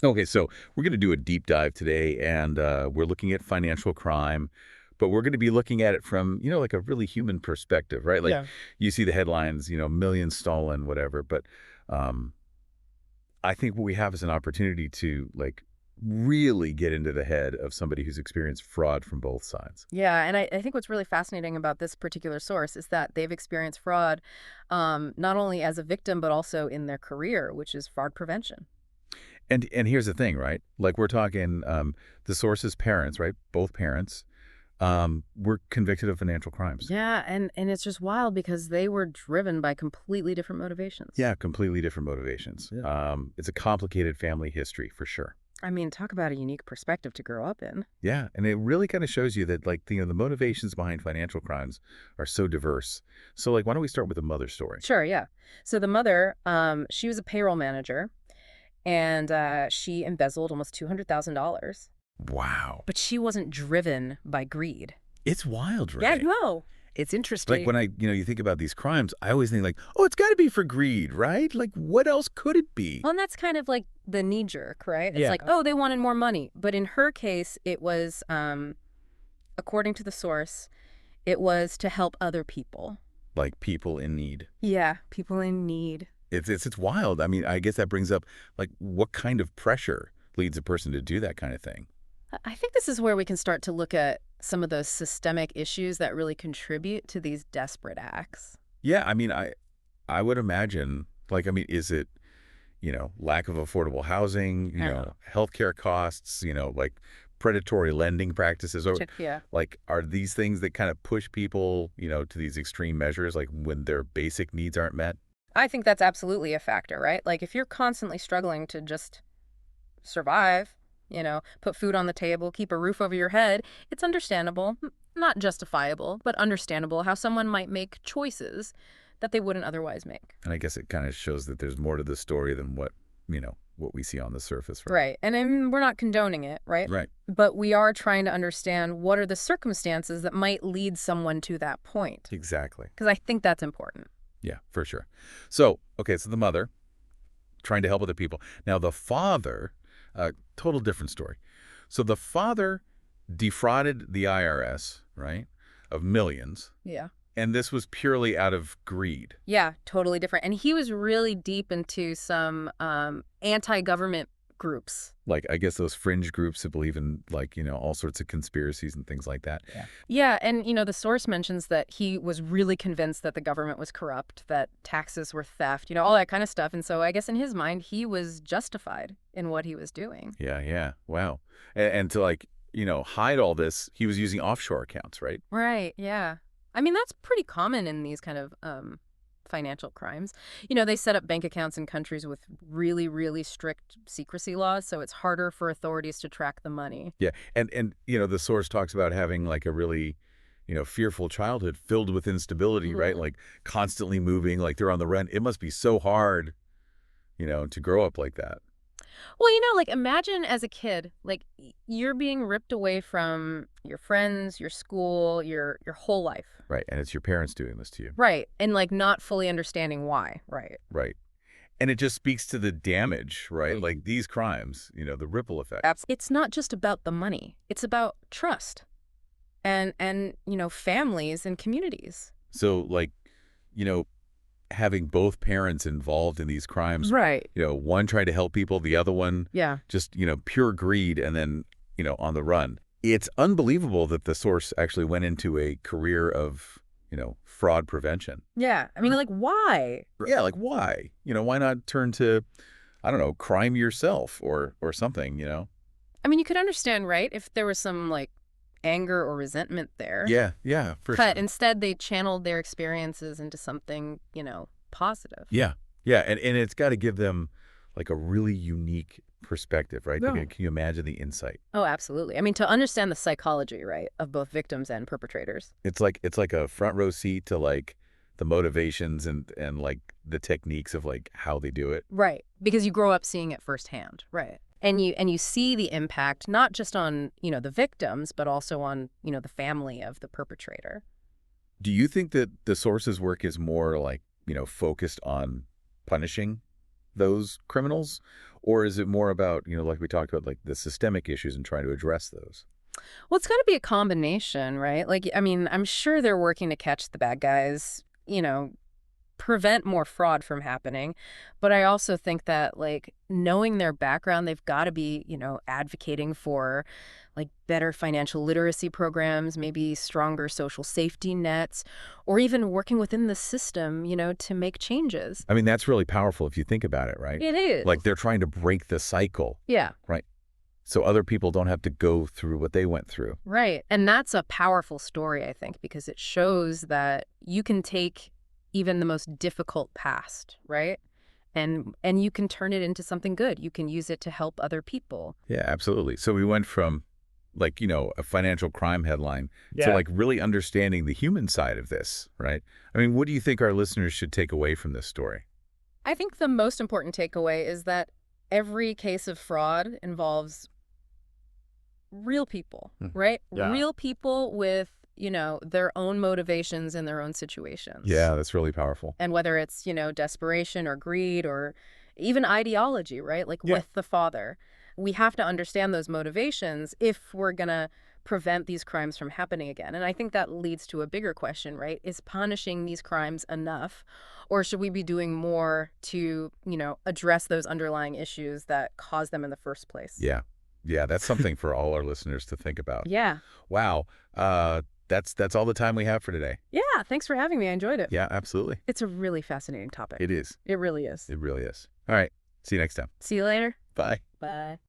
Okay, so we're going to do a deep dive today, and we're looking at financial crime, but we're going to be looking at it from, like a really human perspective, right? Like Yeah. you see the headlines, millions stolen, whatever, but um, I think what we have is an opportunity to like really get into the head of somebody who's experienced fraud from both sides. Yeah, and I think what's really fascinating about this particular source is that they've experienced fraud not only as a victim, but also in their career, which is fraud prevention. And here's the thing, right? Like we're talking the source's parents, right? Both parents were convicted of financial crimes. Yeah, and it's just wild because they were driven by completely different motivations. Yeah, completely different motivations. Yeah. It's a complicated family history for sure. I mean, talk about a unique perspective to grow up in. Yeah, and it really kind of shows you that, like, the motivations behind financial crimes are so diverse. So, like, why don't we start with the mother story? Sure, yeah. So the mother, she was a payroll manager, and she embezzled almost $200,000. Wow, But she wasn't driven by greed. it's wild, Yeah, Ray. no. It's Like interesting. when you think about these crimes, I always think like, oh, it's got to be for greed, right? Like, what else could it be? Well, and that's kind of like the knee jerk, right? It's Yeah, like, oh, they wanted more money. But in her case, it was, according to the source, it was to help other people. like people in need. Yeah, people in need. It's wild. I mean, I guess that brings up like what kind of pressure leads a person to do that kind of thing. I think this is where we can start to look at some of those systemic issues that really contribute to these desperate acts. Yeah, I mean, I would imagine, like, I mean, is it, lack of affordable housing, Oh. healthcare costs, like predatory lending practices, or Yeah. like, are these things that kind of push people, to these extreme measures, like when their basic needs aren't met? I think that's absolutely a factor, right? Like if you're constantly struggling to just survive, put food on the table, keep a roof over your head, it's understandable, not justifiable, but understandable how someone might make choices that they wouldn't otherwise make. And I guess it kind of shows that there's more to the story than what we see on the surface, right? Right. And I mean, we're not condoning it, right? Right. But we are trying to understand what are the circumstances that might lead someone to that point. Exactly. Because I think that's important. Yeah, for sure. So, okay, so the mother trying to help other people. Now, the father, total different story. So the father defrauded the IRS, right, of millions, Yeah. and this was purely out of greed. Yeah, totally different. And he was really deep into some anti-government groups. Like, I guess those fringe groups that believe in, like, all sorts of conspiracies and things like that. Yeah. Yeah, and the source mentions that he was really convinced that the government was corrupt, that taxes were theft, all that kind of stuff. And so I guess in his mind, he was justified in what he was doing. Yeah, yeah. Wow. And to, like, hide all this, he was using offshore accounts, right? Right, yeah. I mean, that's pretty common in these kind of financial crimes. They set up bank accounts in countries with really, really strict secrecy laws, so it's harder for authorities to track the money. Yeah. And the source talks about having like a really, fearful childhood filled with instability, right? Mhm. Like constantly moving, like they're on the run. It must be so hard, to grow up like that. Well, like imagine as a kid, like you're being ripped away from your friends, your school, your whole life. Right. And it's your parents doing this to you. Right. And like not fully understanding why. Right. Right. And it just speaks to the damage, right? Like these crimes, the ripple effect. Absolutely. It's not just about the money. It's about trust and families and communities. So like, you know, having both parents involved in these crimes, Right. one trying to help people, the other one Yeah. just, pure greed and then, on the run. It's unbelievable that the source actually went into a career of, fraud prevention. Yeah. I mean, like, why? Yeah, like why? Why not turn to, I don't know, crime yourself or something. I mean, you could understand, right, if there was some like anger or resentment there. Yeah, yeah, for But sure. instead, they channeled their experiences into something, positive. Yeah, yeah, and it's got to give them like a really unique perspective, right? Yeah. Can you imagine the insight? Oh, absolutely. I mean, to understand the psychology, right, of both victims and perpetrators. It's like a front row seat to like the motivations and like the techniques of like how they do it. Right. Because you grow up seeing it firsthand. Right. And you see the impact not just on, the victims, but also on, the family of the perpetrator. Do you think that the source's work is more like, focused on punishing those criminals? Or is it more about, like we talked about, like the systemic issues and trying to address those? Well, it's got to be a combination, right? Like, I mean, I'm sure they're working to catch the bad guys, prevent more fraud from happening. But I also think that, like, knowing their background, they've got to be, advocating for, like, better financial literacy programs, maybe stronger social safety nets, or even working within the system, to make changes. I mean, that's really powerful if you think about it, right? It is. Like they're trying to break the cycle, Yeah. right? So other people don't have to go through what they went through. Right. And that's a powerful story, I think, because it shows that you can take even the most difficult past, right? And you can turn it into something good. You can use it to help other people. Yeah, absolutely. So we went from like, a financial crime headline to Yeah. like really understanding the human side of this, right? I mean, what do you think our listeners should take away from this story? I think the most important takeaway is that every case of fraud involves real people, Mhm. right? Yeah. Real people with, their own motivations and their own situations. Yeah, that's really powerful. And whether it's, desperation or greed or even ideology, right? Like Yeah. with the father, we have to understand those motivations if we're going to prevent these crimes from happening again. And I think that leads to a bigger question, right? Is punishing these crimes enough? Or should we be doing more to, address those underlying issues that caused them in the first place? Yeah. Yeah, that's something for all our listeners to think about. Yeah. Wow. That's all the time we have for today. Yeah. Thanks for having me. I enjoyed it. Yeah, absolutely. It's a really fascinating topic. It is. It really is. It really is. All right. See you next time. See you later. Bye. Bye.